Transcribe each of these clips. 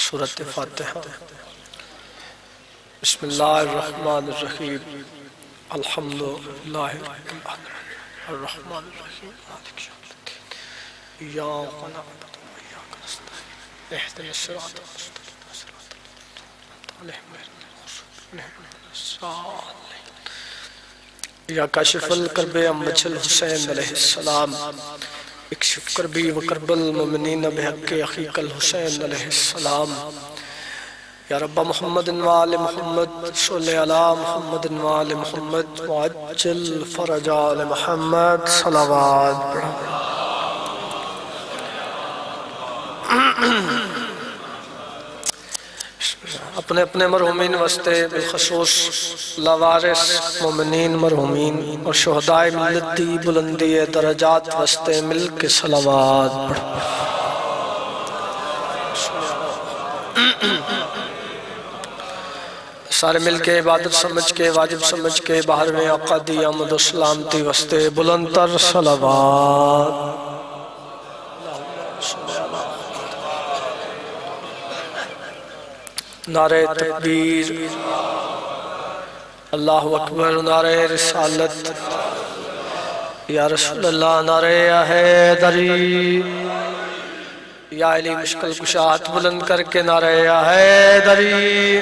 سورۃ فاتحہ۔ بسم اللہ الرحمن الرحیم، الحمدللہ الرحمن الرحیم مالک یوم الدین، ایاک نعبد و ایاک نستعین، اہدنا الصراط المستقیم صراط الذین انعمت علیہم۔ یا کاشف الکرب امجد الحسین علیہ السلام، اکشف کربی و کرب المؤمنین بحق اخیک الحسین علیہ السلام۔ یا رب محمد وآل محمد صلی علی محمد وآل محمد وعجل فرج آل محمد صلوات۔ اپنے اپنے مرحومین واسطے بالخصوص لاوارث مومنین مرحومین اور شہدائے ملت دی بلندی درجات واسطے مل کے صلوات پڑھو۔ سارے مل کے عبادت سمجھ کے واجب سمجھ کے باہر میں آقا دی آمد و سلامتی واسطے بلند تر صلوات۔ نعرہ تکبیر، اللہ اکبر، نعرہ رسالت، یا رسول اللہ، نعرہ حیدری، یا علی مشکل کشات بلند کر کے نعرہ حیدری،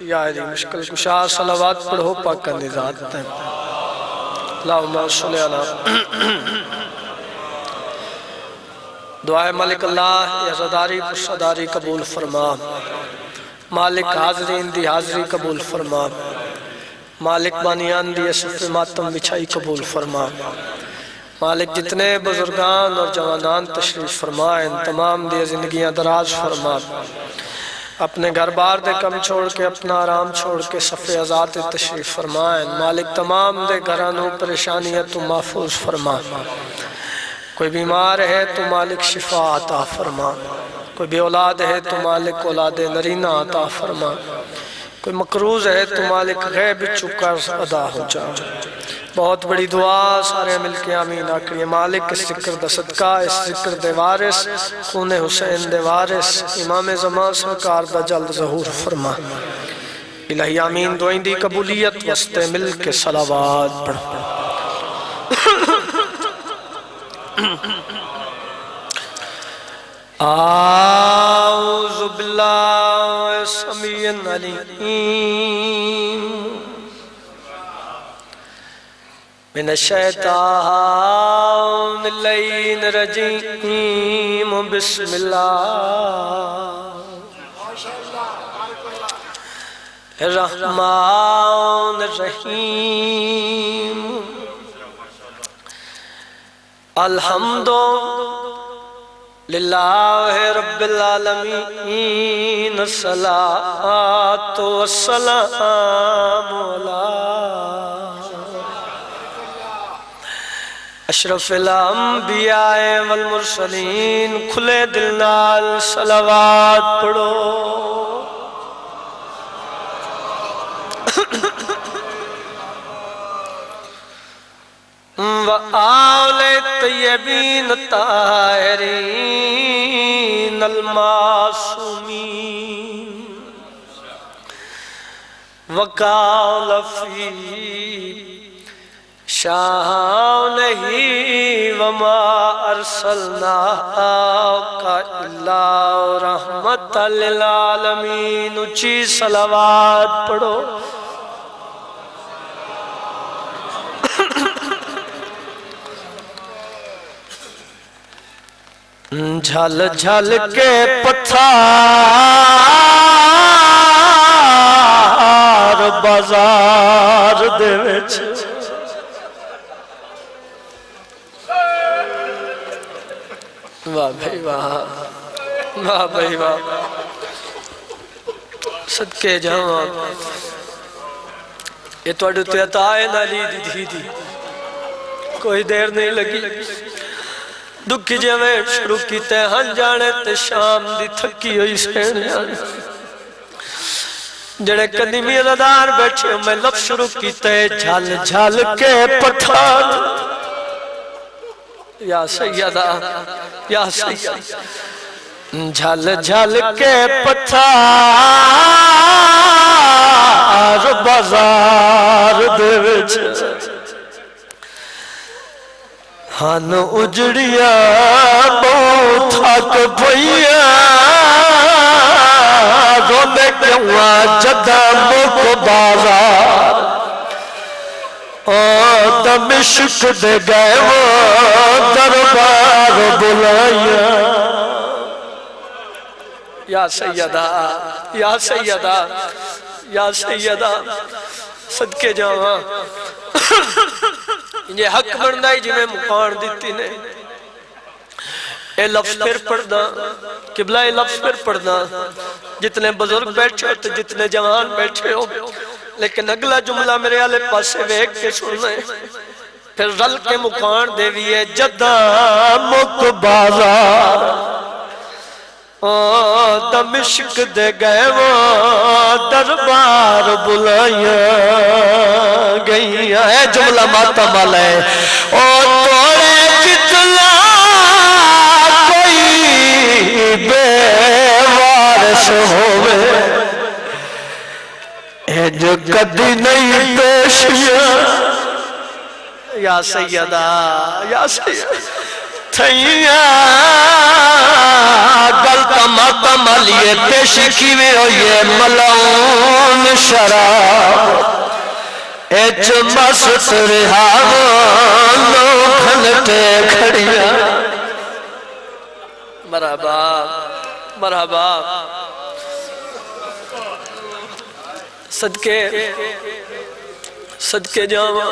یا علی مشکل کشات صلوات پڑھو پاک نزاد تیم۔ اللہم صلی علی دعائے مالک اللہ یزداری پرصداری قبول فرما، مالک حاضرین دی حاضری قبول فرما، مالک بانیان دی صف ماتم بچھائی قبول فرما، مالک جتنے بزرگان اور جوانان تشریف فرمائیں تمام دی زندگیاں دراز فرما، اپنے گھر بار دے کم چھوڑ کے اپنا آرام چھوڑ کے صف ازاد تشریف فرمائیں، مالک تمام دے گھرانوں پریشانیاں تو محفوظ فرما، کوئی بیمار ہے تو مالک شفا عطا فرما، کوئی بے اولاد ہے تو مالک اولاد نرینہ عطا فرما، کوئی مقروض ہے تو مالک غیب چکا ادا ہو جا۔ بہت بڑی دعا، سارے مل کے آمین آکریے۔ مالک اس ذکر دا صدقہ، اس ذکر دے وارث، خون حسین دے وارث، امام زمان سرکار دا جلد ظہور فرما۔ الہی آمین دعائیں دی قبولیت واسطے مل کے صلوات پڑھو۔ اعوذ باللہ السمیع العلیم من الشیطان اللعین الرجیم، بسم اللہ الرحمن الرحیم، الحمد للہ رب العالمین، الصلاۃ والسلام علی اشرف الانبیاء والمرسلین۔ کھلے دل نال صلوات پڑھو۔ وآل طیبین طاہرین المعصومین، وقال فی شانہ وما ارسلناک الا رحمت للعالمین۔ اچھی صلوات پڑھو۔ جھل جھل کے پتھار بازار دے وچ، واہ بھائی واہ، واہ بھائی واہ، صدقے جاواں یہ توڑ تے عطا نالی دی دی، کوئی دیر نہیں لگی، دکھی جویں شروع کیتے ہن جانے تے شام دی تھکی ہوئی سین جانے، جڑے قدیمی عزادار بیٹھے میں لفظ شروع کیتے جھل جھل کے پتھار یا سیدہ یا سیدہ جھل جھل کے پتھر بازار دے وچ ہن اجڑیا بہت تھک پئیا روندے کیوں جدا مک بازار دمشق دے گئے وہ دربار بلایا یا سیدہ یا سیدہ یا سیدہ صدقے جاواں یہ حق بندائی جی میں مقان دیتی نے اے لفظ پھر پڑھنا قبلہ اے لفظ پھر پڑھنا جتنے بزرگ بیٹھے ہوتے جتنے جوان بیٹھے ہو لیکن اگلا جملہ میرے آلے پاسے ویک کے سننے پھر رل کے مقان دیوی ہے جدہ مک بازار دمشق دے گئے وہ دربار بلایا گئیا ہے جملہ ماتم علیہ توڑے جتلا کوئی بے وارث ہوئے اے جو کدی نہیں پیشیا یا سیدہ یا سیدہ تھیاں گلتا ماتم علیہ پیشی کیوے ہوئے ملعون شراب ایچ مست رہاں گھنٹے کھڑیا مرحبا مرحبا صدقے صدقے جاواں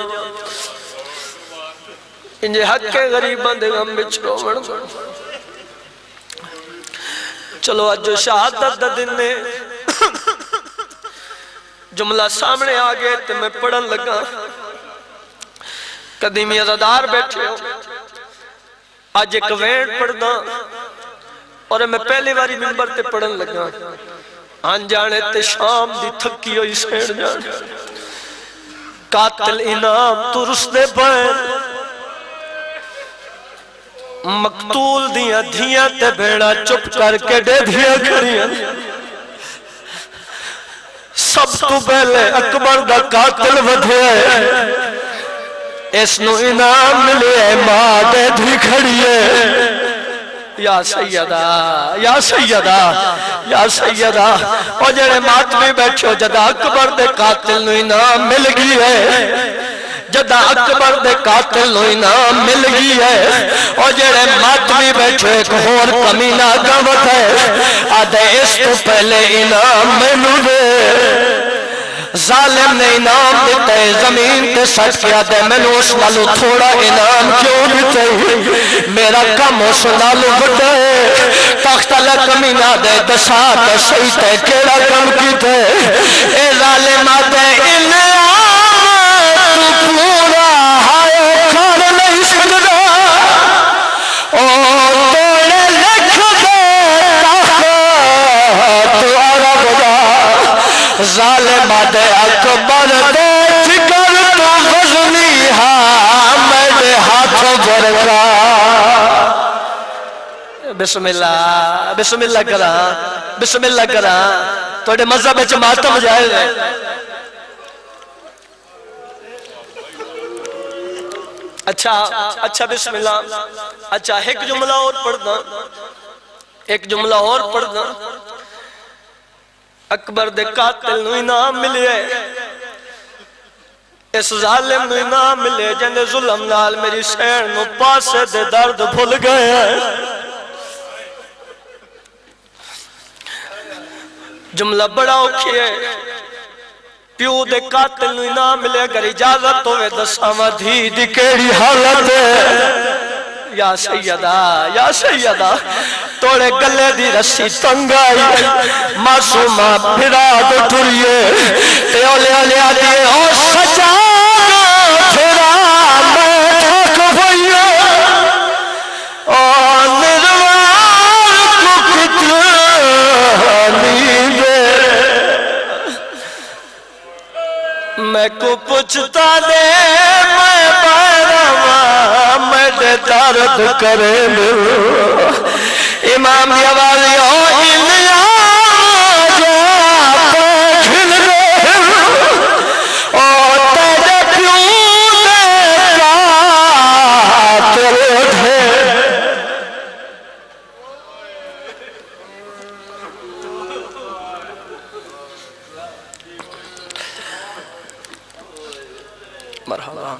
انجھے حق کے غریبان دے غم بچ روڑ چلو آج جو شہادت دا دن نے جملہ سامنے آگئے تو میں پڑھن لگا قدیمی عزادار بیٹھے ہو آج ایک وینڈ پڑھنا اور میں پہلی باری منبر تے پڑھن لگا آن جانے تے شام دی تھکی ہوئی سین جانے قاتل انعام تو رسدے بین مقتول دیاں دھیاں تے بھیڑا چپ کر کے دے دھیاں کریاں سب تو پہلے اکبر دا قاتل ودھے اس نو انعام ملے ماں دے دھی کھڑیے یا سیدہ یا سیدہ یا سیدہ اور جڑے ماتمی بیٹھو جدا اکبر دے قاتل نو انعام مل گئی ہے جدا اکبر دے قاتل نو انعام مل گئی ہے اور جڑے ماتمی بیٹھو ایک اور کمینہ گوت ہے آدھے اس تو پہلے انعام ملو دے ظالم نے انعام دیتا ہے زمین تے سچ کیا دے میں نے اس نالو تھوڑا انعام کیوں دیتا ہے میرا کم اس نالو بڑھا ہے تخت اللہ کمینہ دے دسات شہید ہے کیڑا کم کی تے اے ظالم آدھے انعام تو پورا ہائے کھار نہیں سکتا اور توڑے لکھ دے تخت تو عرب دا ظالم آدھے اکبر دے فکر تو غزنی حامد ہاتھوں برکا بسم اللہ کرا بسم اللہ کرا توڑے مذہب ماتم جائے گئے اچھا بسم اللہ اچھا ایک جملہ اور پڑھنا ایک جملہ اور پڑھنا اکبر دے قاتل نو انعام ملے اس ظالم نو انعام ملے جنے ظلم نال میری سین نو پاسے دے درد بھول گئے جملہ بڑا اوکھی ہے پیو دے قاتل نو انعام ملے اگر اجازت ہوئے دساما دھی دی کیڑی حالت ہے یا سیدہ توڑے گلے دی رسی تنگائی معصومہ پھرا دو ٹھریے تے اولے اولے آدھے او سجا پھرا میں تھک ہوئیے او نروار کو کتنی دے میں کو پوچھتا دے میں بارواں میرے تے درد کرے امام دی آواز او انیا جا پھل رے او تیرے پیوں دے قاتل تھے مرحبا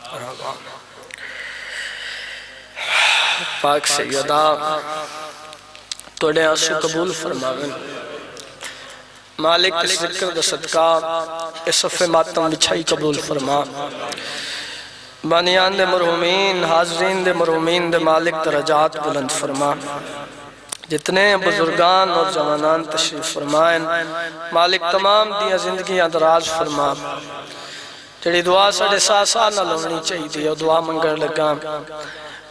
مرحبا پاک سیدہ توڑے آنسو قبول فرماویں مالک اس ذکر دا صدقہ اس صفحے ماتم بچھائی قبول فرما بانیان دے مرحومین حاضرین دے مرحومین دے مالک درجات بلند فرما جتنے بزرگان اور جوانان تشریف فرمائیں مالک تمام دیا زندگیاں دراز فرما جڑی دعا ساڑھے ساسا نہ لونی چاہی دی اور دعا منگر لگا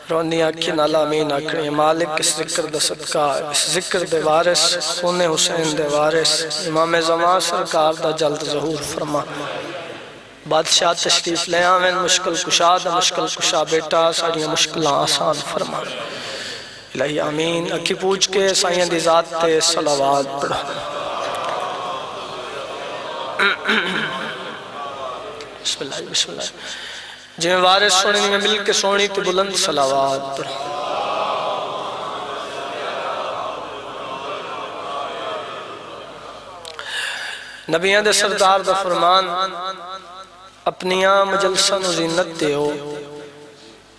رونی آکھی نالا امین آکھنی مالک اس ذکر دا صدقہ اس ذکر دے وارث خون حسین دے وارث امام زمان سرکار دا جلد ظہور فرما بادشاہ تشریف لے آمین مشکل کشا دا مشکل کشا بیٹا ساڑھیاں مشکلیں آسان فرما الہی آمین اکی پوچھ کے سائیں دی ذات تے صلوات پڑھا بسم اللہ بسم اللہ جی میں وارث سونی میں مل کے سونی تے بلند صلوات پڑھا نبیان دے سردار دا فرمان اپنیاں مجلسن و زینت دے ہو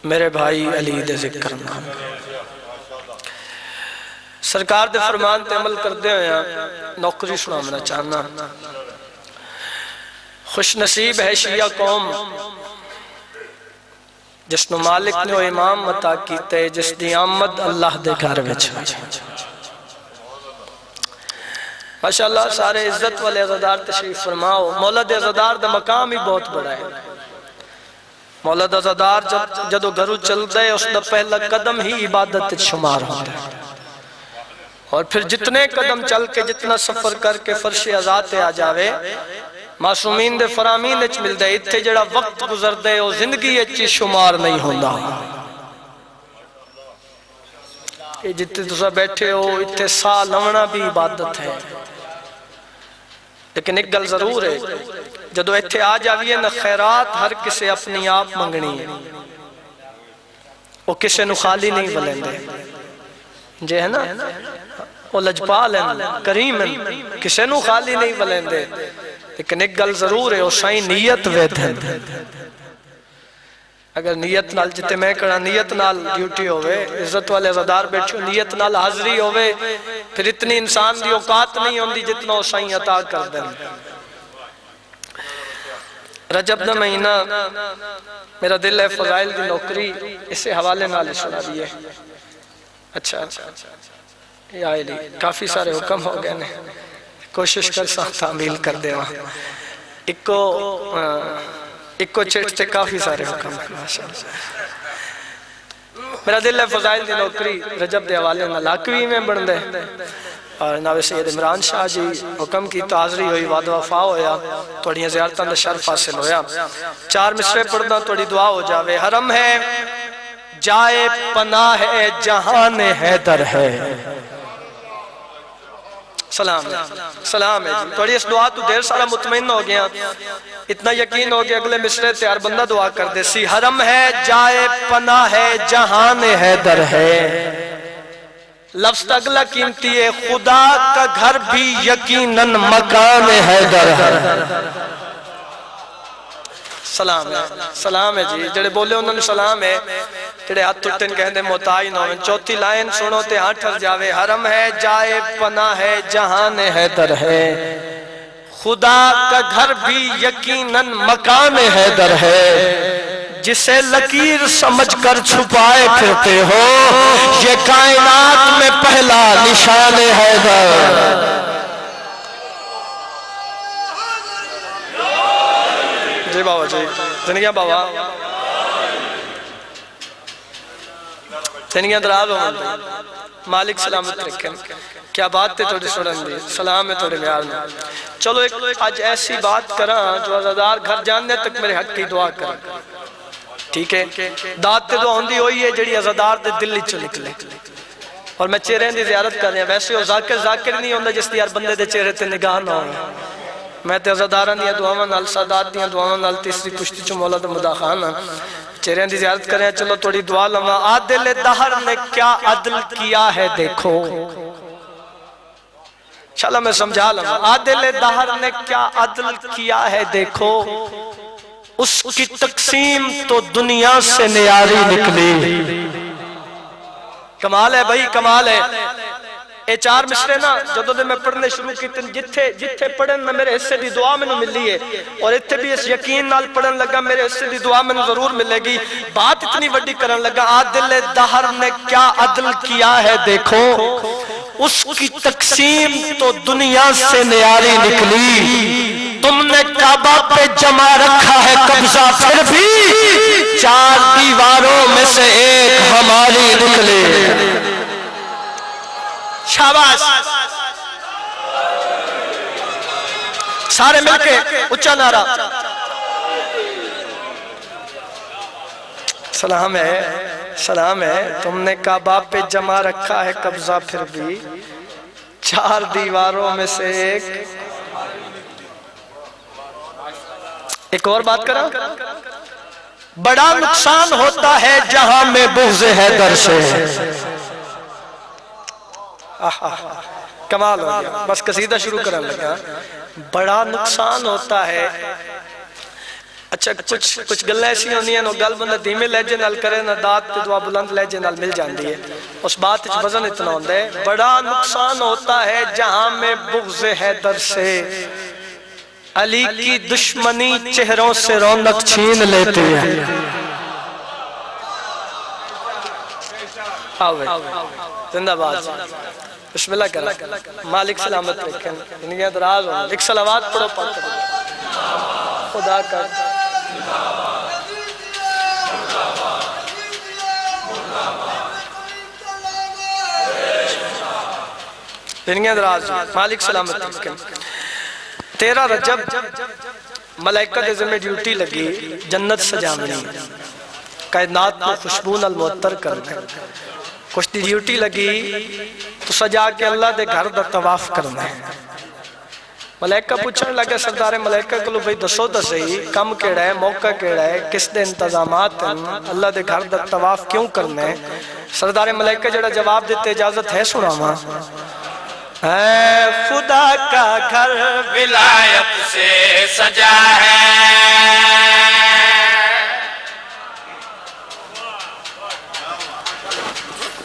میرے بھائی علی دے ذکر نام سرکار دے فرمان تے عمل کر دے ہویا نوکری سنا منا چاہنا خوش نصیب ہے شیعہ قوم جس نو مالک نے وہ امام متا کیتے جس دی آمد اللہ دے گھر وچ ماشاءاللہ سارے عزت والے عزدار تشریف فرماؤ مولد عزدار دا مقام ہی بہت بڑا ہے مولد عزدار جدو گھرو چل دے اس دا پہلا قدم ہی عبادت شمار ہوتا ہے اور پھر جتنے قدم چل کے جتنا سفر کر کے فرش ازاد آ جاوے معصومین دے فرامین اچ مل دے اتھے جڑا وقت گزر دے وہ زندگی اچھی شمار نہیں ہوندہ یہ جتنے تسا بیٹھے ہو اتھے سا لونا بھی عبادت ہے لیکن ایک گل ضرور ہے جدو اتھے آ جاویے نہ خیرات ہر کسے اپنی آپ منگنی ہے وہ کسے نو خالی نہیں بلندے جے ہے نا وہ لجپال ہیں کریم ہیں کسے نو خالی نہیں بلندے لیکن ایک گل ضرور ہے وہ سائیں نیت وید ہیں اگر نیت نال جتے میں کہنا نیت نال ڈیوٹی ہوئے عزت والے عزدار بیٹھو نیت نال حاضری ہوئے پھر اتنی انسان دی اوقات نہیں ہوندی جتنا وہ سائیں عطا کر دیں رجب دا مہینہ میرا دل ہے فضائل دی نوکری اسے حوالے نال سنا دیئے اچھا یہ آئے لی کافی سارے حکم ہو گئے نے کوشش کر ساتھ تعمیل کر دے وہاں ایک کو چیٹ تے کافی سارے حکم میرا دل ہے فضائل دی نوکری رجب دے حوالے نہ لاکوی میں بڑھ دے اور ناوے سید عمران شاہ جی حکم کی تعاذری ہوئی وعد وفا ہویا توڑیاں زیارتاں دا شرف حاصل ہویا 4 مصرے پڑھنا توڑی دعا ہو جاوے حرم ہے جائے پناہ ہے جہان حیدر ہے سلام ہے سلام ہے جی توڑی اس دعا تو دیر سارا مطمئن ہو گیا اتنا یقین ہو گیا اگلے مصرے تیار بندہ دعا کر دے سی حرم ہے جائے پناہ ہے جہان حیدر ہے لفظ اگلا قیمتی ہے خدا کا گھر بھی یقیناً مکان حیدر ہے سلام ہے جی جڑے بولے انہوں نے سلام ہے جڑے ہاتھ ٹوٹن کہندے محتاج نہ ہوئے چوتھی لائن سنو تے ہاں ٹھر جاوے حرم ہے جائے پناہ ہے جہان حیدر ہے خدا کا گھر بھی یقیناً مکان حیدر ہے جسے لکیر سمجھ کر چھپائے پھرتے ہو یہ کائنات میں پہلا نشان حیدر جی بابا جی زندگیاں بابا زندگیاں دراز ہو مالک سلامت رکھیں کیا بات تے توڑی سنن دی سلام ہے توڑی میار میں چلو ایک آج ایسی بات کرا جو عزدار گھر جاننے تک میرے حق کی دعا کریں ٹھیک ہے داد تے دعا ہوندی ہوئی ہے جڑی عزادار دے دل وچوں نکلے اور میں چہرے دی زیارت کر رہا ہوں ویسے وہ ذاکر نہیں ہوندا جس دی ہر بندے دے چہرے تے نگاہ نہ ہو میں تے عزاداراں دی دعاواں نال سادات دی دعاواں نال تیسری کشتی چ مولا دا مدا خان چہرے دی زیارت کر رہے ہیں چلو تھوڑی دعا لواں عادل دہر نے کیا عدل کیا ہے دیکھو چلا میں سمجھا لواں عادل دہر نے کیا عدل کیا ہے دیکھو اس کی تقسیم تو دنیا سے نیاری نکلی کمال ہے بھائی کمال ہے اے چار مصرے نا جدو دے میں پڑھنے شروع کیتے جتھے پڑھن میں میرے حصے دی دعا میں ملی ہے اور اتھے بھی اس یقین نال پڑھن لگا میرے حصے دی دعا میں ضرور ملے گی بات اتنی وڈی کرن لگا عادل دہر نے کیا عدل کیا ہے دیکھو اس کی تقسیم تو دنیا سے نیاری نکلی تم نے کعبہ پہ جمع رکھا ہے قبضہ پھر بھی چار دیواروں میں سے ایک ہماری نکلے شاباش سارے مل کے اچھا نعرہ سلام ہے تم نے کعبہ پہ جمع رکھا ہے قبضہ پھر بھی چار دیواروں میں سے ایک اور بات کرا بڑا نقصان ہوتا ہے جہاں میں بغض حیدر سے کمال ہو گیا بس قصیدہ شروع کرنے لگا بڑا نقصان ہوتا ہے اچھا کچھ گلہ ایسی ہونی ہیں نو گل بندہ دھیمے لہجے نال کرے نہ داد تے دعا بلند لہجے نال مل جاندی ہے اس بات اچھ وزن اتنا ہوندہ ہے بڑا نقصان ہوتا ہے جہاں میں بغض حیدر سے علی کی دشمنی چہروں سے رونق چھین لیتی ہے آوے زندہ بات بسم اللہ کرا مالک سلامت رکھیں انہیں دراز ہوں ایک صلوات پڑھو پاک کر خدا کا انہیں دراز مالک سلامت رکھیں 13 رجب ملائکہ دے ذمہ ڈیوٹی لگی جنت سجامنی کائنات کو خوشبون المعطر کرنا کچھ دی ڈیوٹی لگی تو سجا کے اللہ دے گھر دا طواف کرنا ہے ملائکہ پوچھنے لگے سردار ملائکہ کلو بھئی دسو دسئی کم کیڑا ہے موقع کیڑا ہے کس دے انتظامات ہیں اللہ دے گھر دا طواف کیوں کرنا ہے سردار ملائکہ جڑا جواب دیتے اجازت ہے سنا ماں اے خدا کا گھر ولایت سے سجا ہے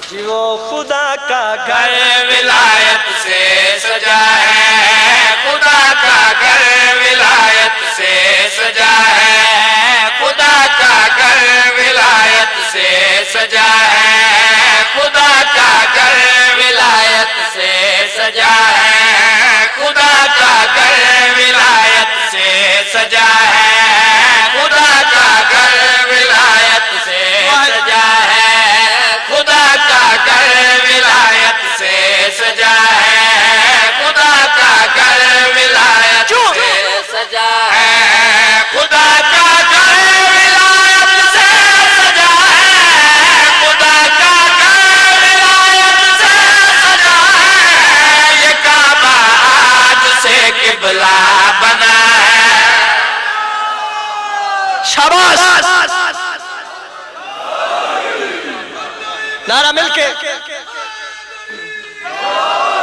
جی وہ خدا کا گھر ولایت سے سجا ہے خدا کا گھر ولایت سے سجا ہے خدا کا گھر ولایت سے سجا ہے خدا کا گھر ولایت سے سجا ہے خدا کا گھر ولایت سے سجا ہے خدا کا گھر ولایت سے سجا ہے خدا کا گھر ولایت سے سجا ہے خدا کا گھر ولایت سے سجا ہے خدا کا گھر ولایت سے سجا ہے خدا کا گھر ولایت سے سجا ہے یہ کعبہ آج سے قبلہ بنا ہے شاباش نعرہ مل کے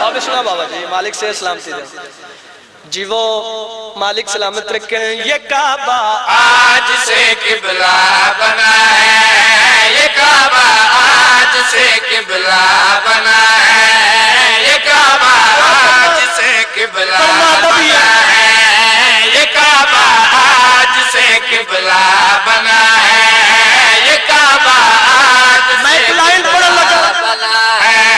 آپ سنا بابا جی مالک سے سلامتی دیں جی وہ مالک سلامت رکھیں یہ کعبہ آج سے قبلہ بنا ہے یہ کعبہ آج سے قبلہ بنا ہے یہ کعبہ آج سے قبلہ بنا ہے یہ کعبہ آج سے قبلہ بنا ہے یہ کعبہ آج سے قبلہ بنا ہے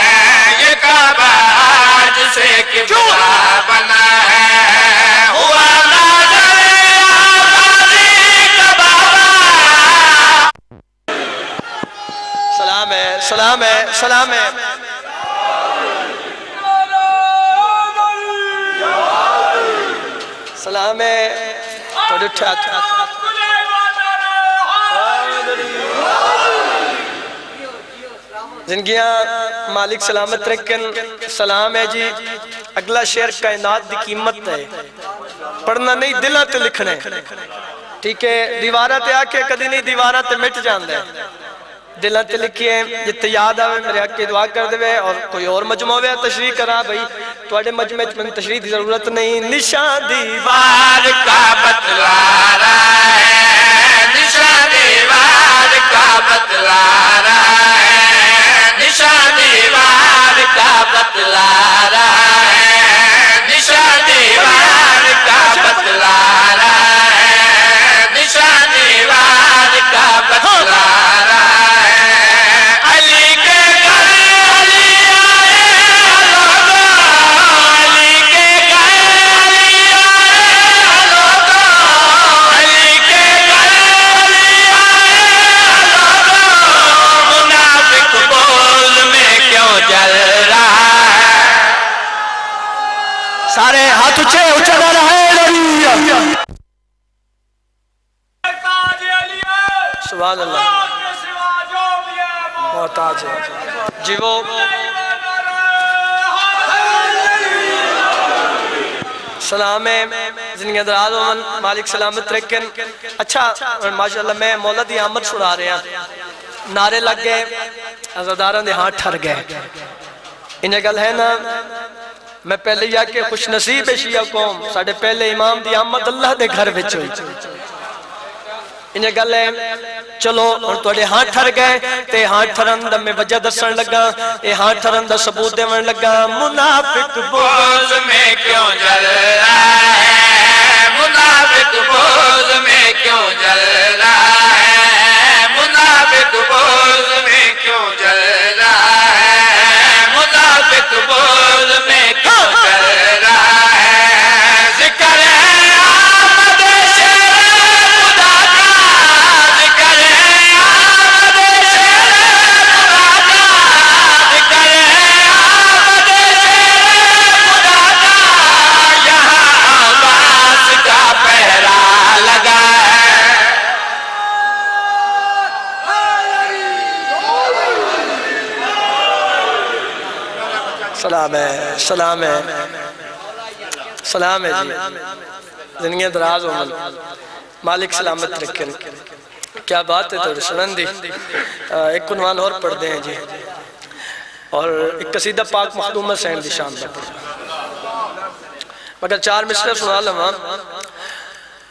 یہ کعبہ آج سے قبلہ بنا ہے ہوا نازل آبادی کا بابا سلام ہے سلام ہے سلام ہے سلام ہے توڑ اٹھا زندگیاں مالک سلامت رکھن سلام ہے جی اگلا شعر کائنات دی قیمت ہے پڑھنا نہیں دلہ تے لکھنے ٹھیک ہے دیوارہ تے آکے کدی نہیں دیوارہ تے مٹ جاندے دلہ تے لکھیے جتے یاد آوے میرے حق کی دعا کر دے اور کوئی اور مجموعہ ہے تشریح کرا بھئی تو اڈے مجموعہ میں تشریح دی ضرورت نہیں نشان دیوار کا بتلا رہا ہے نشان دیوار کا بتلا رہا ہے نشان دیوار کا بتلا رہا ہے نشان دیوار کا بتلا رہا ہے نشان دیوار کا بتلا سارے ہاتھ اچھے اچھا رہے نبی سبحان اللہ محتاج ہے جی وہ سلام ہے زندگی دراز ومن مالک سلامت رکھن اچھا ماشاءاللہ میں مولا دی آمد سنا رہے ہیں نعرے لگ گئے عزاداران دے ہاتھ ٹھر گئے انہیں گل ہے نا میں پہلے یا کہ خوش نصیب شیعہ قوم ساڑھے پہلے امام دی آمد اللہ دے گھر بچ ہوئی انہیں گل ہے چلو اور توڑے ہاتھ ٹھر گئے تے ہاتھ ٹھرندہ میں وجہ درسن لگا اے ہاتھ ٹھرندہ ثبوت دے من لگا منافق بوز میں کیوں جل رہا ہے منافق بوز میں کیوں جل رہا ہے منافق بوز میں کیوں جل رہا ہے منافق بوز میں کیوں جل رہا ہے ذکر ہے آمد شہر خدا کا ذکر ہے آمد شہر خدا کا ذکر ہے آمد شہر خدا کا یہاں آواز کا پہرا لگا ہے سلام ہے سلام ہے سلام ہے جی زندگی دراز عمل مالک سلامت رکھن کیا بات ہے تو سنن دی ایک عنوان اور پڑھ دیں جی اور ایک قصیدہ پاک مخدوم حسین دی شان پر پڑھ مگر چار مصرع سنا لما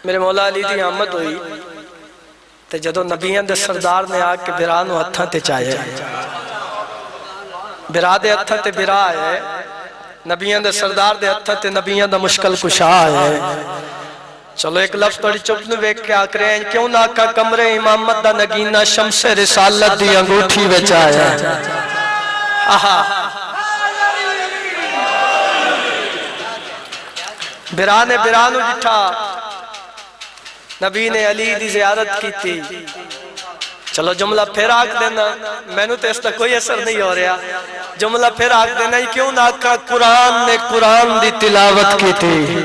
میرے مولا علی دی آمد ہوئی تے جدو نبیان دے سردار نے آ کے برانو ہتھاں تے چاہے برا دے ہتھاں تے برا ہے نبیان دے سردار دے ہتھاں تے نبیان دا مشکل کشا ہے چلو ایک لفظ توڑی چپن ویک کے آکھ رہے ہیں کیوں نہ کا کمرے امامت دا نگینہ شمس رسالت دی انگوٹھی بچایا برا نے برانو جٹھا نبی نے علی دی زیارت کی تھی چلو جملہ پھر آکھ دینا میں نے تو اس تک کوئی اثر نہیں ہو رہا جملہ پھر آکھ دینا کیوں نہ کا قرآن نے قرآن دی تلاوت کی تھی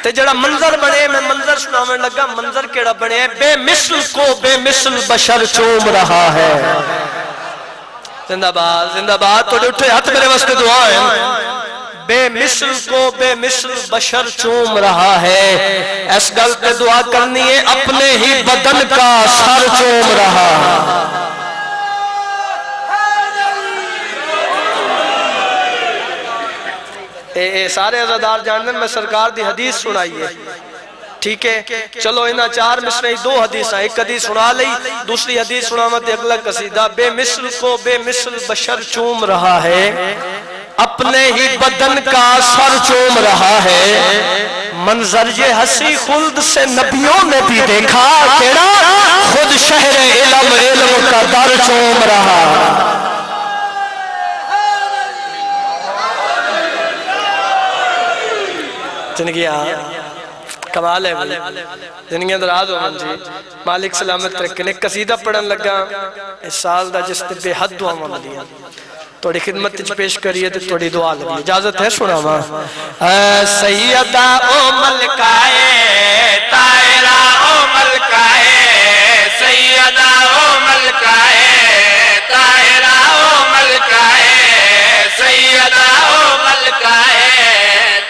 تے جڑا منظر بنے میں منظر سناویں لگا منظر کیڑا بنے بے مثل کو بے مثل بشر چوم رہا ہے زندہ باد تو اٹھے ہاتھ میرے واسطے دعا ہے بے مثل کو بے مثل بشر چوم رہا ہے اس گل پہ دعا کرنی ہے اپنے ہی بدن کا سر چوم رہا اے سارے عزادار جاننے میں سرکار دی حدیث سنائی ہے ٹھیک ہے چلو انہا چار مصرعی دو حدیث ہیں ایک حدیث سنا لئی دوسری حدیث سنامت اگلا قصیدہ بے مثل کو بے مثل بشر چوم رہا ہے اپنے ہی بدن کا سر چوم رہا ہے منظر یہ ہنسی خلد سے نبیوں نے بھی دیکھا کیڑا خود شہر علم علم کا در چوم رہا زندگی کمال ہے زندگی دراز ہو من جی مالک سلامت رکھنے قصیدہ پڑھن لگا اس سال دا جس بے حد دعا ملیا توڑی خدمت تجھ پیش کریے تو توڑی دعا لگی اجازت ہے سنا ماں اے سیدہ او ملکائے تائرہ او ملکائے سیدہ او ملکائے طاہرہ او ملکائے سیدہ او ملکائے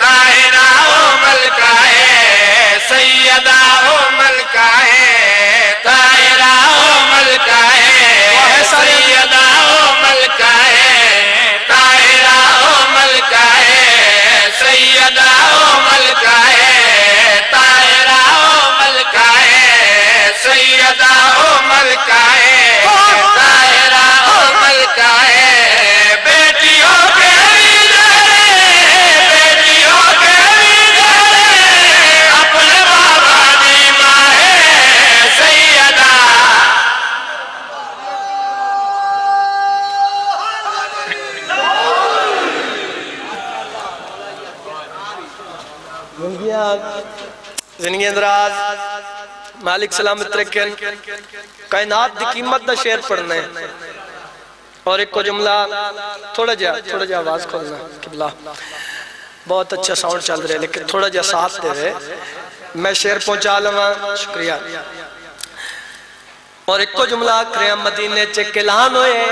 طاہرہ او ملکائے سیدہ او ملکائے طاہرہ او ملکائے سیدہ او ملکائے طاہرہ او ملکائے سیدہ او ملکائے طاہرہ او ملکائے سیدہ او ملکائے طاہرہ او ملکائے بیٹیوں کے بیٹیوں کے اپنے بابا دی ماں ہے سیدہ زندگی اندراز مالک سلامت رکھن کائنات دی قیمت دا شعر پڑھنا ہے اور ایک کو جملہ تھوڑا جا آواز کھولنا قبلہ بہت اچھا ساؤنڈ چل رہے لیکن تھوڑا جا ساتھ دے رہے میں شعر پہنچا لوں شکریہ اور ایک کو جملہ کریا مدینے چک اعلان ہوئے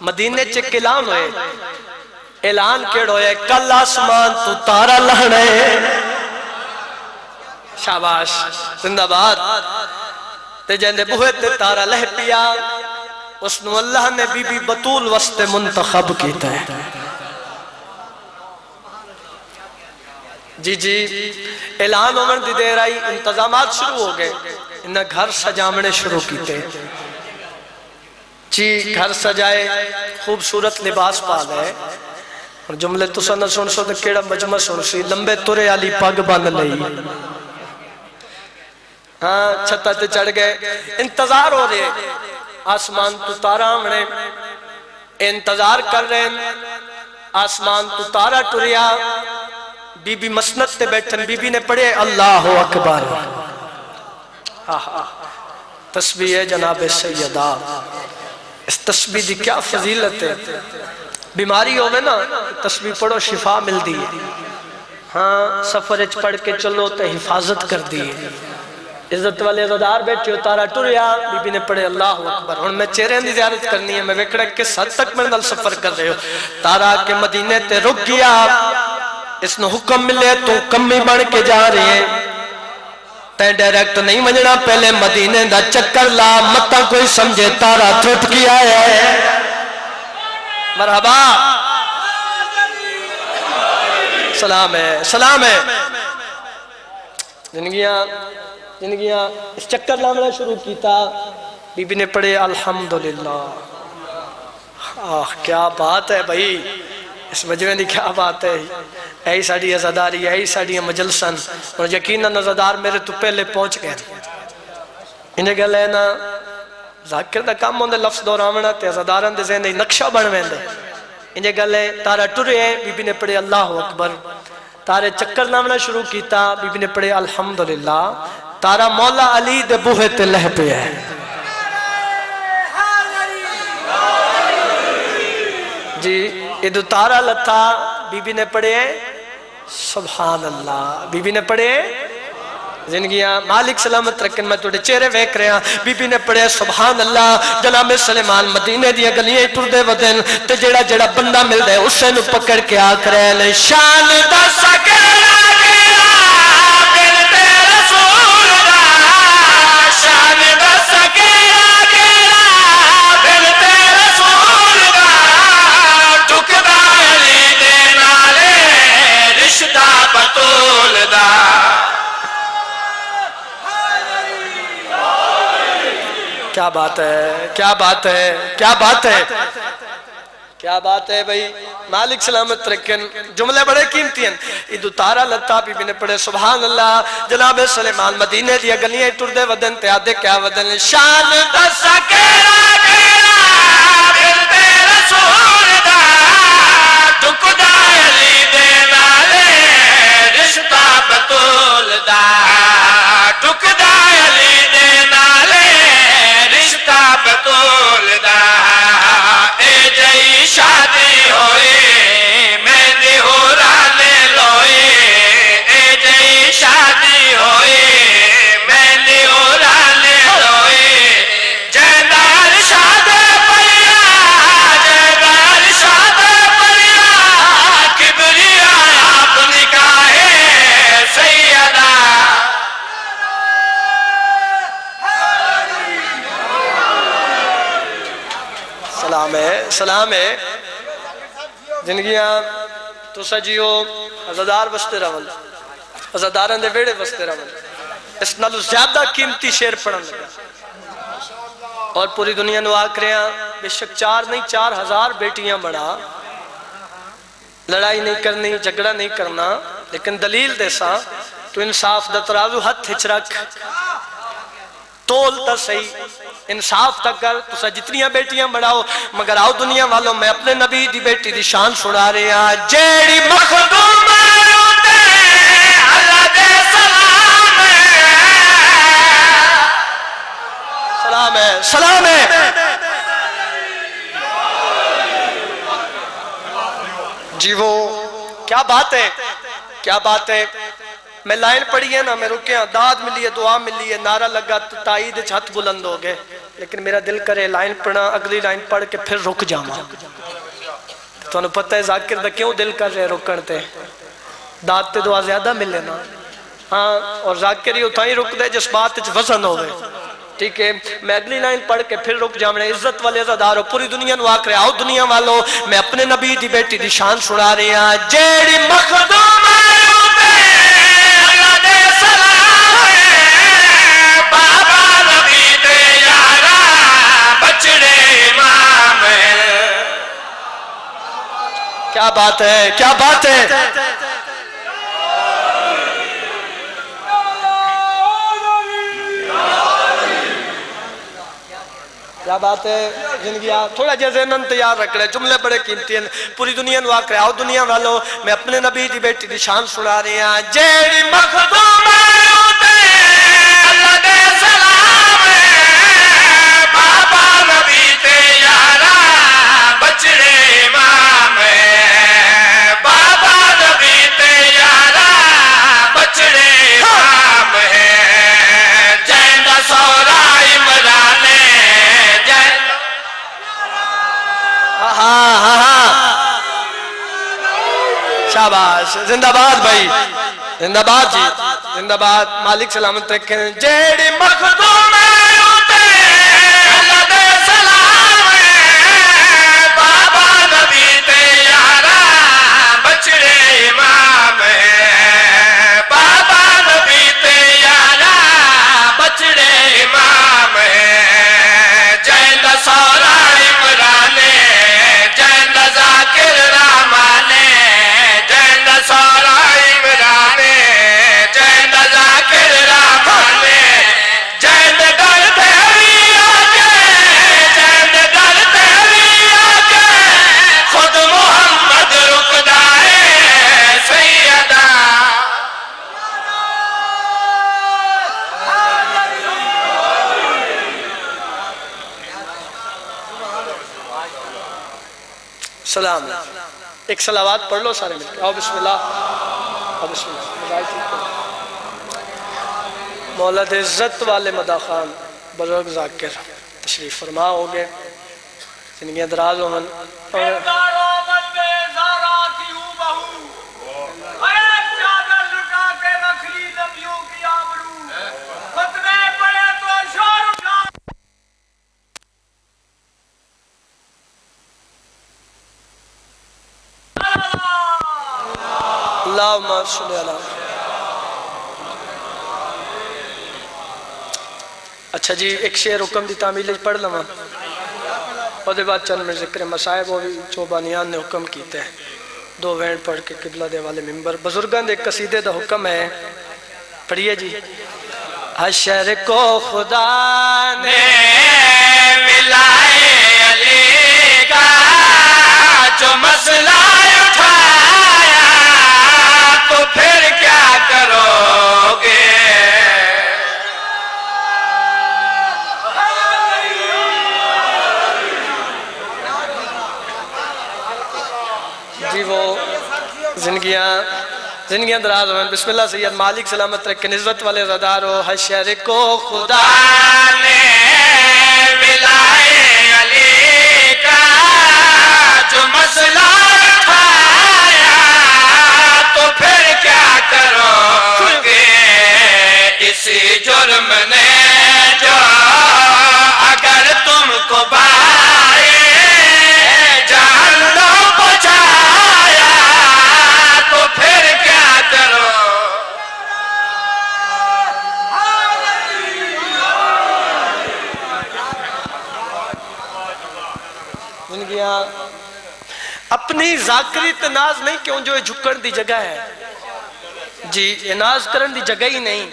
مدینے چک اعلان ہوئے اعلان کیڑ ہوئے کل آسمان تو تارا لہنے شاباش زندہ باد تے جندے بوہے تے تارا لہ پیا اس نو اللہ نے بی بی بطول وسط منتخب کیتا ہے جی اعلان عمر دی دیر آئی انتظامات شروع ہو گئے انہیں گھر سجامنے شروع کیتے جی گھر سجائے خوبصورت لباس پال ہے اور جملے تو سنہ سن سو تو کیڑا مجمع سن سی لمبے تورے علی پاگ بن لئی ہاں چھتا تے چڑھ گئے انتظار ہو رہے آسمان تو تارا آمنے انتظار کر رہے آسمان تو تارا ٹریا بی بی مسند تے بیٹھن بی بی نے پڑھے اللہ اکبر تسبیح جناب سیدہ اس تسبیح دی کیا فضیلت ہے بیماری ہوئے نا تسبیح پڑھو شفا مل دی ہاں سفر اچ پڑھ کے چلو تے حفاظت کر دی عزت والے عزدار بیٹھے ہو تارا ٹریا بی بی نے پڑھے اللہ اکبر اور میں چہرے دی زیارت کرنی ہے میں ویکڑا کس حد تک میں نل سفر کر رہے ہو تارا کے مدینے تے رک گیا اس نے حکم ملے تو کمی بڑھ کے جا رہے ہیں تے ڈائریکٹ نہیں منجنا پہلے مدینے دا چکر لا متا کوئی سمجھے تارا تھٹ کیا ہے مرحبا سلام ہے زندگیاں اس چکر لامنا شروع کیتا بی بی نے پڑھے الحمدللہ کیا بات ہے بھائی اس مجمع دی کیا بات ہے ایہی ساڑی عزاداری ایہی ساڑی مجلسن اور یقیناً عزادار میرے تو پہلے پہنچ گئے انہیں گل ہے نا ذاکر دا کام ہوندے لفظ دوراونا تے عزاداران دے ذہن دے نقشہ بنوین دے انہیں گل ہے تارا ٹرے بی بی نے پڑھے اللہ اکبر تارے چکر نامنا شروع کیتا بی بی نے پڑھے الحمدللہ تارا مولا علی دے بوہے تے لہ پہ ہے جی ادھو تارا لتا بی بی نے پڑھے سبحان اللہ بی بی نے پڑھے زندگیاں مالک سلامت رکھن میں توڑے چہرے ویک رہے ہیں بی بی نے پڑھے سبحان اللہ جناب سلیمان مدینے دیا گلیاں ٹر دے ودن تے جڑا جڑا بندہ مل دے اسے نو پکڑ کے آکھ رہے لے شان دا سکیرا گیرا بلتے رسول دا شان دا سکیرا گیرا بلتے رسول دا ٹکدا علی دے نالے رشتہ بطول دا کیا بات ہے کیا بات ہے کیا بات ہے کیا بات ہے بھئی مالک سلامت رکھن جملے بڑے قیمتی ہیں ادھو تارا لتا بی بی نے پڑھے سبحان اللہ جناب سلیمان مدینے دیا گلیاں ٹر دے ودن تے آدھے کیا ودن شان دا سکیرا گیرا بلتے رسول دا ٹکدا علی دے نالے رشتہ بطول دا ٹکدا علی دے نالے رشتہ بطول دا اے جئی شادی ہوئی مہندی ہورانے لوئی اے جئی شادی ہوئی مہندی ہورانے لوئی سلام ہے سلام ہے زندگیاں تو سجیو عزادار بستے رہن عزاداران دے ویڑے بستے رہن اس نالو زیادہ قیمتی شعر پڑھن لگا اور پوری دنیا نو آکھ رہے ہیں بے شک 4 نہیں 4000 بیٹیاں بڑھا لڑائی نہیں کرنی جھگڑا نہیں کرنا لیکن دلیل دے سا تو انصاف دا ترازو ہتھ ہچ رکھ تول تا صحیح انصاف تا کر تو سا جتنیاں بیٹیاں بڑھاؤ مگر آؤ دنیا والوں میں اپنے نبی دی بیٹی دی شان سنا رہے ہیں جیڑی مخدوم آیوتے اللہ دے سلام ہے سلام ہے جی وہ کیا بات ہے کیا بات ہے میں لائن پڑھی ہے نا میں رکے ہیں داد ملی ہے دعا ملی ہے نعرہ لگا تائید چھت بلند ہو گئے لیکن میرا دل کرے لائن پڑھا اگلی لائن پڑھ کے پھر رک جاما تو انہوں پتہ ہے ذاکر دا کیوں دل کر رہے رکڑتے داد تے دعا زیادہ ملے نا ہاں اور ذاکر ہی اتھا ہی رک دے جس بات وزن ہوئے ٹھیک ہے میں اگلی لائن پڑھ کے پھر رک جامنے عزت والے عزادارو پوری دنیا نو آکھ رہے آؤ دنیا والو میں اپنے نبی دی بیٹی دی شان سنا رہے ہیں جیڑی مخدوم آیوتے اللہ دے سلام ہے بابا نبی دے یارا بچڑے امام ہے کیا بات ہے کیا بات ہے کیا بات ہے زندگی تھوڑا جیسے ذہنن تیار رکھ رہے جملے بڑے قیمتی ہیں پوری دنیا نو آکھ رہے آؤ دنیا والو میں اپنے نبی دی بیٹی دی شان سنا رہے ہیں جیڑی مخدوم آیوتے اللہ دے سلام ہے بابا نبی دے یارا بچڑے امام ہے بابا نبی دے یارا بچڑے امام ہے جیندہ سورا عمران شاباش زندہ باد بھائی زندہ باد جی زندہ باد مالک سلامت رکھیں جیڑی مخدوم آیوتے اللہ دے سلام ہے بابا نبی دے یارا بچڑے امام ہے بابا نبی دے یارا بچڑے امام ہے جیندہ سورا عمران جیندہ ذاکر رحمان جیندہ سورا عمران جیندہ ذاکر رحمان جیندہ ڈر تیری آگے جیندہ ڈر تیری آگے خود محمد رکدا ہے سیدہ سلام ایک صلوات پڑھ لو سارے مل کے آؤ بسم اللہ آؤ بسم اللہ مولد عزت والے مدہ خان بزرگ ذاکر تشریف فرما ہو گئے زندگیاں دراز ہو من اللہم صلی اللہ اچھا جی ایک شعر حکم دی تعمیل پڑھ لما اور دے بعد چند میں ذکر مسائب وہ بھی چوبانیان نے حکم کیتے ہیں 2 وین پڑھ کے قبلہ دے والے ممبر بزرگان دے قصیدے دا حکم ہے پڑھئے جی حشر کو خدا نے ملائے علی کا جو مسئلہ اٹھایا تو پھر کیا کرو گے جی وہ زندگیاں دراز ہوئے بسم اللہ سید مالک سلامت رکھیں عزت والے عزادارو حشر کو خدا نے ملائے علی کا جو مسئلہ اٹھایا تو پھر کیا کرو گے اسی جرم نے جو اگر تم کو پائے سن گیا اپنی ذاکری تناز نہیں کیوں جو جھکن دی جگہ ہے جی یہ ناز کرن دی جگہ ہی نہیں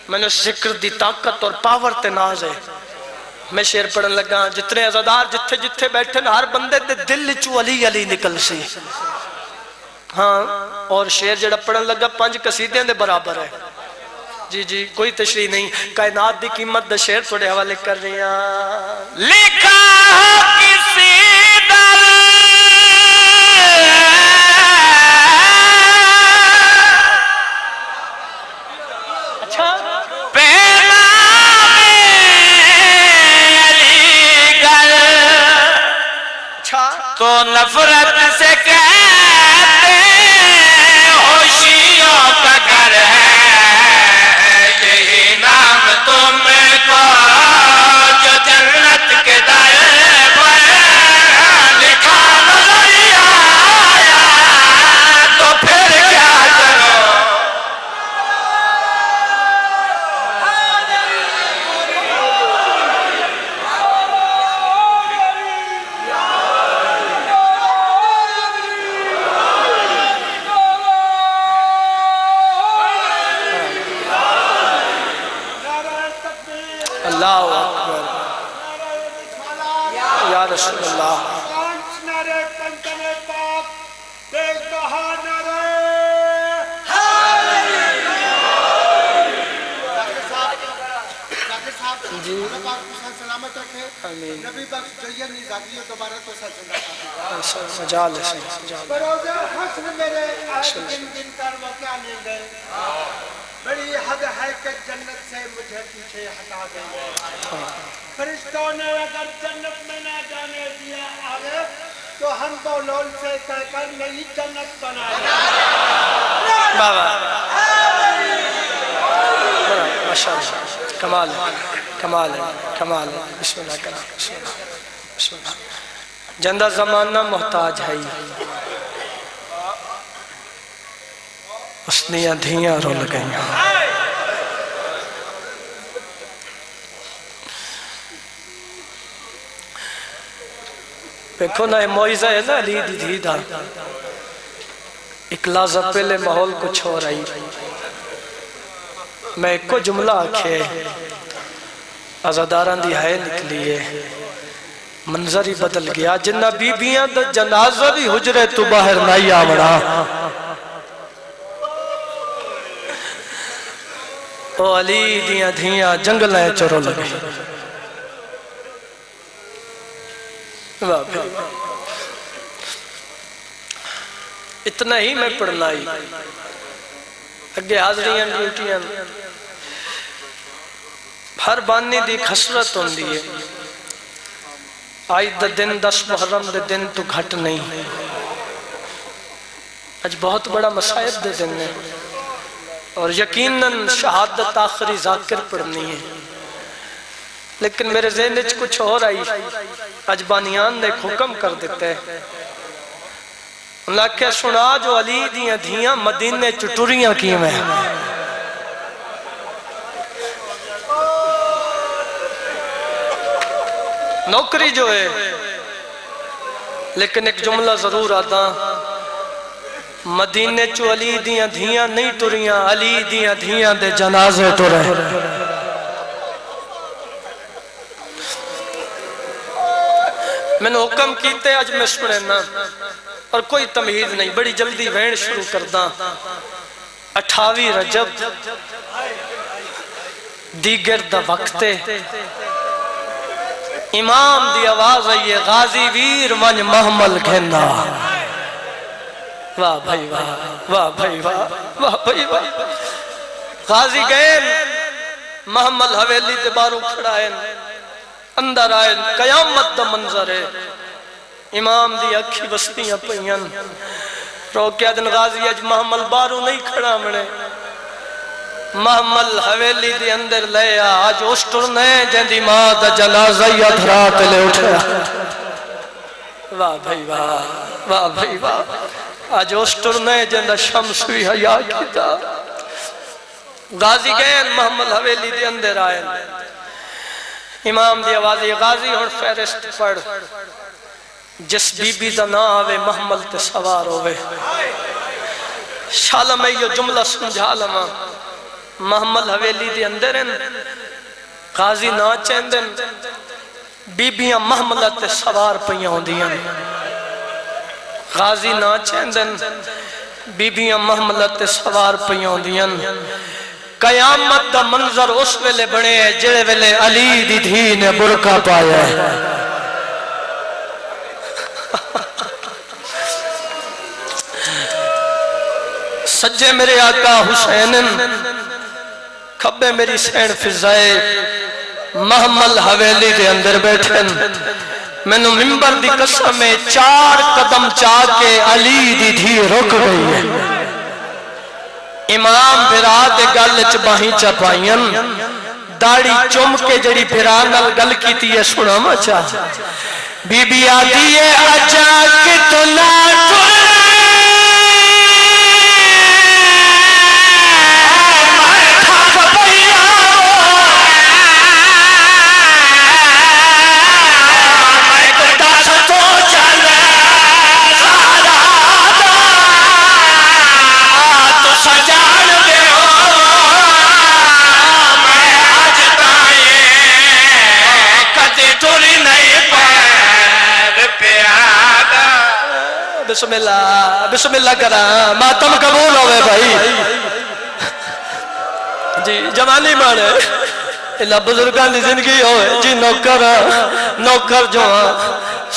میں نے ذکر دی طاقت اور پاور تناز ہے میں شعر پڑھن لگا جتنے عزادار جتھے جتھے بیٹھے ہر بندے دے دل چو علی علی نکل سی ہاں اور شعر جڑا پڑھن لگا 5 قصیدے دے برابر ہے جی جی کوئی تشریح نہیں کائنات دی قیمت دا شعر تھوڑے حوالے کر رہی ہیں لکھا کسی دل اچھا پیلا میں علی گل اچھا تو نفرت سے کہتے ہوشیوں کا گھر ہے یہی نام تم کو جو جنت کے در پر لکھا نظر آیا تو پھر کیا کرو اللہ اکبر یا رسول اللہ جی سلامت رکھے آمین نبی بخش جیل نہیں زاگی دوبارہ تو سلامت مجال ہے بروزہ حسن میرے آج گن گن کر وہ کیا لے گئے بڑی حد ہے کہ جنت سے مجھے پیچھے ہٹا گئے فرشتوں نے اگر جنت میں نہ جانے دیا آگے تو ہم بولول سے کہہ کر نئی جنت بنائے بابا ماشاءاللہ کمال ہے کمال ہے کمال ہے بسم اللہ کرام بسم اللہ بسم اللہ جندہ زمانہ محتاج ہے اس نے دھیاں رو لگئیاں دیکھو نا موئزہ ہے نا علی دی دھی دا ایک لحظہ پہلے ماحول کچھ ہو رہی میں ایک کو جملہ آکھے عزاداران دی ہے نکلی ہے منظر ہی بدل گیا جنہ بی بیاں دا جنازہ بھی حجرے تو باہر نہیں آوڑا او علی دیاں دھیاں جنگلیں چورو لگے اتنا ہی میں پڑھنا ہی اگے حاضریاں ڈیوٹیاں ہر بانی دی خسرت ہوں دیئے آئی دا دن 10 محرم دے دن تو گھٹ نہیں آج بہت بڑا مصائب دے دن ہے اور یقیناً شہادت آخری ذاکر پڑھنی ہے لیکن میرے ذہن وچ کچھ ہو رہی آج بانیان نے ایک حکم کر دیتے اللہ کہ سنا جو علی دیاں دھیاں مدینے چٹوریاں کی میں نوکری جو ہے لیکن ایک جملہ ضرور آتا مدینے چو علی دیاں دھیاں نہیں ٹریاں علی دیاں دھیاں دے جنازے ٹرے میں نے حکم کیتے آج میں سنے نا اور کوئی تمہید نہیں بڑی جلدی وین شروع کردہ 28 رجب دیگر دا وقتے امام دی آواز آئیے غازی ویر من محمل گھننا واہ بھائی واہ واہ بھائی واہ واہ بھائی واہ غازی گئن محمل حویلی دے بارو کھڑائن اندر آئین قیامت دا منظر ہے امام دی اکھی بستیاں پہین روکیا دن غازی اج محمل بارو نہیں کھڑا مڑے محمل حویلی دی اندر لیا آج اس ٹرنے جن دی ماں دا جنازہ یا دھرات لے اٹھا واہ بھائی واہ واہ بھائی واہ آج اس ٹرنے جن دا شمس بھی حیاء کیتا غازی گئن محمل حویلی دی اندر آئین امام دی آوازی غازی اور فیرست پڑھ جس بی بی دا نا آوے محمل تے سوار ہوئے شالا میں یہ جملہ سمجھا لما محمل حویلی دے اندر ہیں غازی نا چیندن بی بیاں محملہ تے سوار پہیاں ہوں دیاں غازی نا چیندن بی بیاں محملہ تے سوار پہیاں ہوں دیاں قیامت دا منظر اس ویلے بڑے ہیں جڑے ویلے علی دی دھی نے برکہ پایا ہے سجے میرے آقا حسین کھبے میری سین فضائے محمل حویلی دے اندر بیٹھن میں نے ممبر دی قسم میں 4 قدم چاہ کے علی دی دھی رک گئی ہے امام بھرا دے گل چباہی چپائیں داڑی چم کے جڑی بھرا نل گل کی تیئے سنا مچا بی بی آدھی ہے اجا کتنا بسم اللہ کرا ماتم قبول ہوئے بھائی جی جوانی مانے اللہ بزرگان دی زندگی ہوئے جی نوکر جو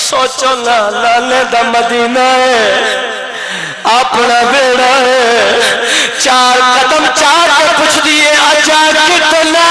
سوچو نا لانے دا مدینہ ہے اپنا بیڑا ہے 4 قدم چار کے پوچھ دیئے اجا کتنا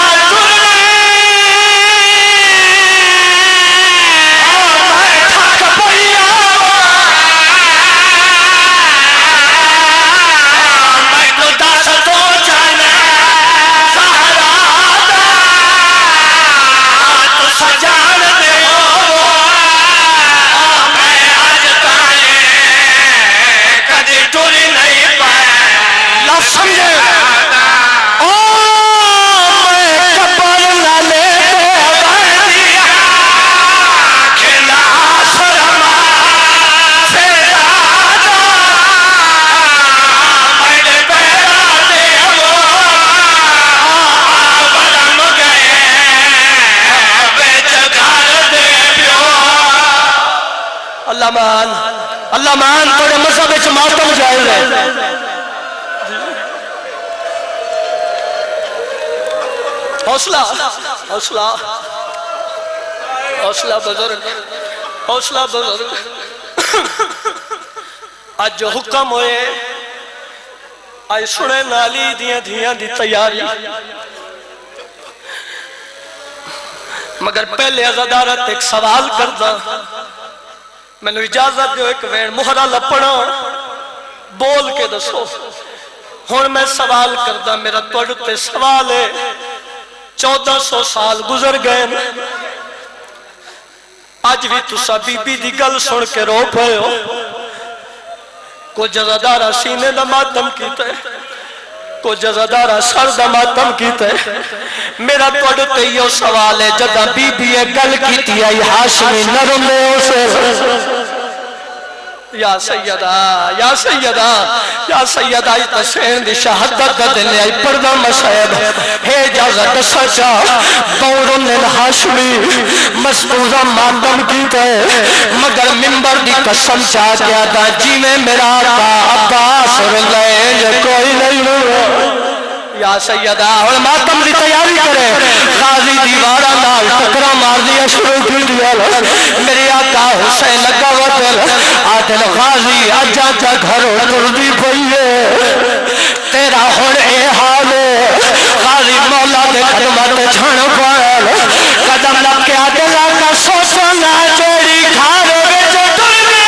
اللہ مان توڑے مذہب اچھ ماتم جائے رہے حوصلہ بزرگ آج جو حکم ہوئے آج سنے نالی دیاں دی تیاری مگر پہلے عزادارت ایک سوال کردہ میں نے اجازت دیو ایک وین مہرہ لپنا بول کے دسو ہون میں سوال کردہ میرا توڑتے سوال ہے 1400 سال گزر گئے آج بھی تسا بی بی دی گل سن کے رو پہے ہو کو جزادارہ سینے دا ماتم کیتا ہے کو جزادارہ سر دا ماتم کیتا ہے میرا توڑتے یہ سوال ہے جدہ بی بی گل کیتی ہے ہاشمی نرم دے اسے یا سیدہ یا سیدہ یا سیدہ آئی تسین دی شہدت دلے آئی پردہ مسائب ہے اجازت سچا دورن الحاشمی مسئوزہ ماتم کیتا ہے مگر ممبر دی قسم چاہ کیا تھا جی میں میرا آقا عباس رلے کوئی نہیں ہوا یا سیدہ اور ماتم دی تیاری کرے غازی دیوارہ نال ٹکرا مار دیا شروع کی دیا میری آقا حسین لگا وطل آدھل غازی اجا جا گھروں تردی پئیے تیرا ہون اے حالے غازی مولا دے خدمت چھن پائل قدم لگ کے آدھل آقا سوچنا چوری کھارے بچے تردی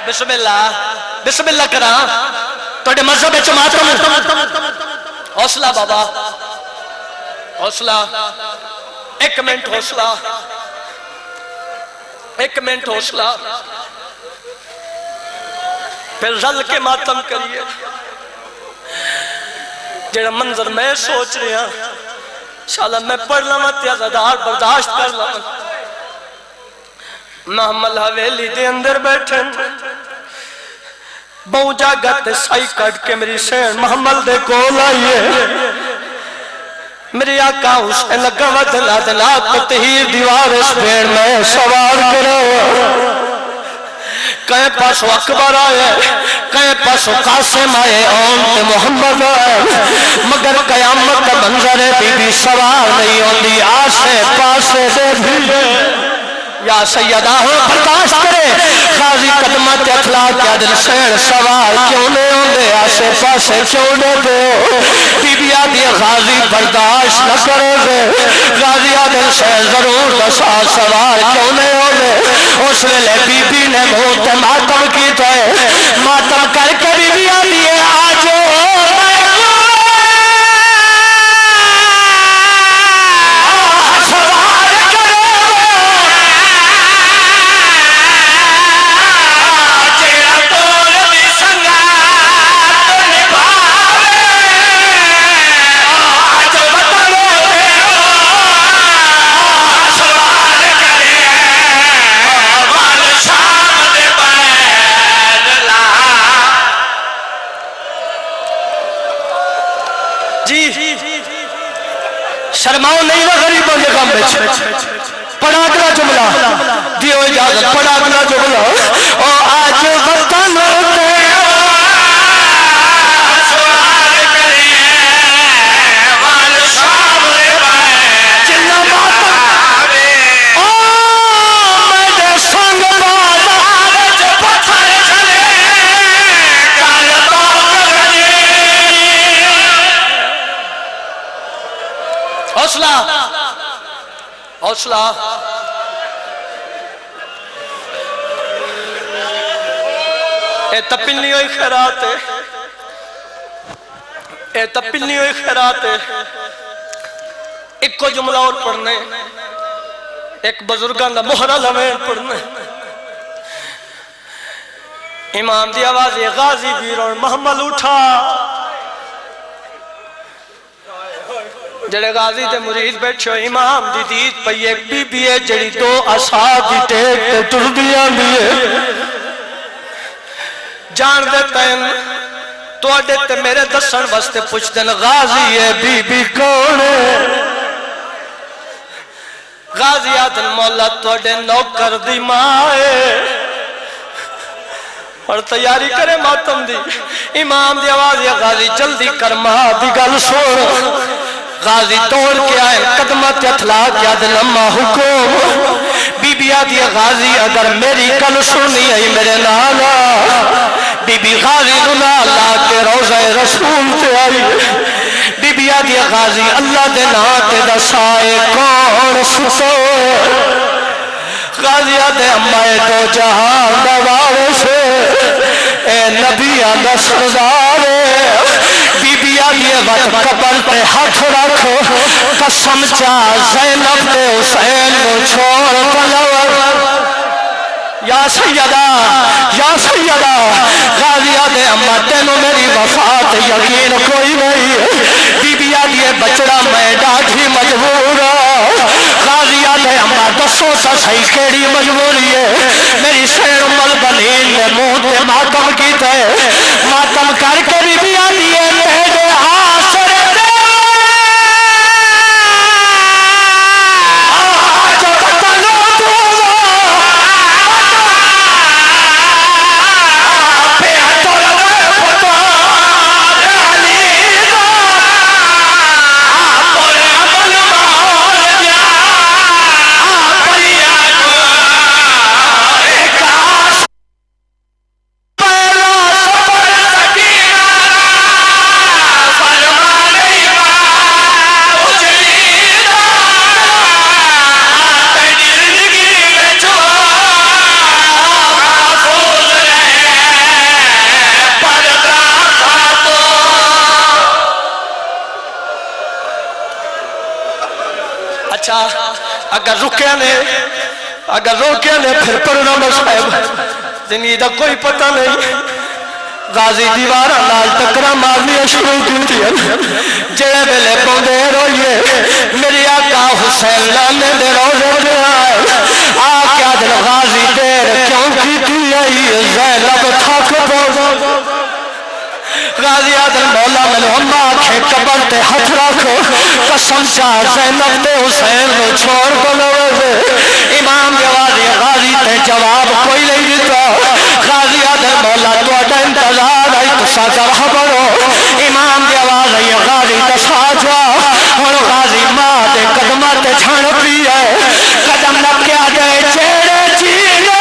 بسم اللہ کرا توڑے مذہب ماتم حوصلہ بابا حوصلہ ایک منٹ حوصلہ ایک منٹ حوصلہ پھر رل کے ماتم کریے جڑا منظر میں سوچ رہا انشاءاللہ میں پڑھ لما تیازدار برداشت کر لما محمد حویلی دے اندر بیٹھے بہو جاگت سائی کٹ کے میری سین محمد دے کول آئیے میری آقا حسین لگا ودلا دلا تطہیر دیوار اس بین میں سوار کرو کہیں پاسو اکبر آئے کہیں پاسو قاسم آئے اونت محمد آئے مگر قیامت کا منظر بی بی سوار نہیں ہوندی آسے پاسے دے بھی یا سیدہ ہو برداشت کرے غازی قدمت اخلاق یا دل سین سوار کیوں لے ہوندے آسے پاسے کیوں لے دے بی بی آدھی غازی برداشت نہ کرے دے غازی آدھل سین ضرور دسا سوار کیوں لے ہوندے اس ویلے بی بی نے موت ماتم کی تھے ماتم کر کے بی بی آدھی آجو شرماؤ نہیں وہ غریبوں کے غم بچ پڑھا اگلا جملہ دیو اجازت پڑھا اگلا جملہ او آج وطن ہوتے سوار کرے وال شام بائے جنہ ماتم او مجھے سنگ بازار جو پتھر چلے کال باغ حوصلہ حوصلہ اے تپلنی ہوئی خیرات ہے اے تپلنی ہوئی خیرات ہے ایک کو جملہ اور پڑھنے ایک بزرگان دا محرہ لمحے پڑھنے امام دی آواز غازی بیر اور محمل اٹھا جڑے غازی دے مرید بیٹھو امام دی دید پئی ایک بی بی ہے جڑی دو اصحاب دی ٹیک تے تردیاں دیئے جان دیتا ہے تو اڈے تے میرے دسن واسطے پوچھ دن غازی ہے بی بی کون ہے غازی آدن مولا تو اڈے نوکر دی مائے اور تیاری کرے ماتم دی امام دی آواز یا غازی جلدی کر ماں دی گل سوڑ غازی توڑ کے آئے قدمت اطلاق یاد لمحہ حکوم بی بی آدھی غازی اگر میری کل سنی ہے میرے نالا بی بی غازی دلہ اللہ کے روزہ رسول تے آئی بی بی آدھی غازی اللہ دے ناتے دسائے کون سسو غازی آدھے امائے تو جہاں دوارے سے اے نبی آدھا سردارے بی بی آدھی وقت قبر پہ ہاتھ رکھو قسم چاہ زینب دے حسین کو چھوڑ پلور یا سیدہ غازی آدھے اماں تینوں میری وفات یقین کوئی نہیں بی بی آدھی بچڑا میں ڈاٹھی مجبور غازی آدھے اماں دسو تا صحیح کیڑی مجبوری ہے میری سیر مل بنین نے منہ تے ماتم کی تے ماتم کر کے بی بی آدھی تیرے آسر دے آج بتلو تو پہلا سفر بچہ اگر رکے نے اگر روکے نے پھر پڑھنا صاحب زندگی دا کوئی پتہ نہیں غازی دیوارہ لال ٹکرا مارنی شروع کی جڑے ویلے پوندے روئیے میری آقا حسین لانے دے روزے دے آئے آقا دل غازی دیر کیوں کی آئی زینب تھک پو غازی آدل مولا میں اممہ آنکھیں قبر تے ہتھ رکھو قسم چاہ زینب تے حسین میں چھوڑ بنوے دے امام جوازی غازی تے جواب کوئی نہیں دیتا غازی آدل مولا تو اڈا انتظار آئی تو ساتھ خبرو امام جوازی غازی تے ساتھا اور غازی ماں دے قدمہ تے چھان پی ہے قدم نہ کیا دے چیڑے چیڑے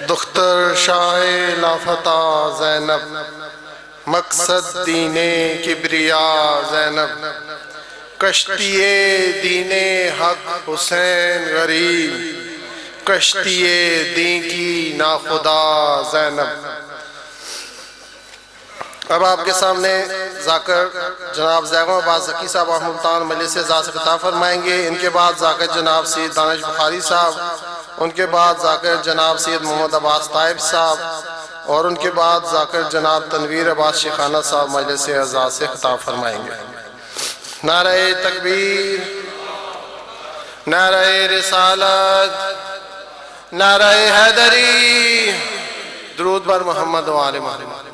دختر شاہ لافتہ زینب مقصد دین کبریا زینب کشتی دین حق حسین غریب کشتی دین کی ناخدا زینب اب آپ کے سامنے ذاکر جناب زیغم عباس ذکی صاحب اور ملتان مجلس سے ذات سے خطاب فرمائیں گے ان کے بعد ذاکر جناب سید دانش بخاری صاحب ان کے بعد ذاکر جناب سید محمد عباس طائب صاحب اور ان کے بعد ذاکر جناب تنویر عباس شیخانہ صاحب مجلس سے ذات سے خطاب فرمائیں گے نعرہ تکبیر نعرہ رسالت نعرہ حیدری درود بر محمد و آل محمد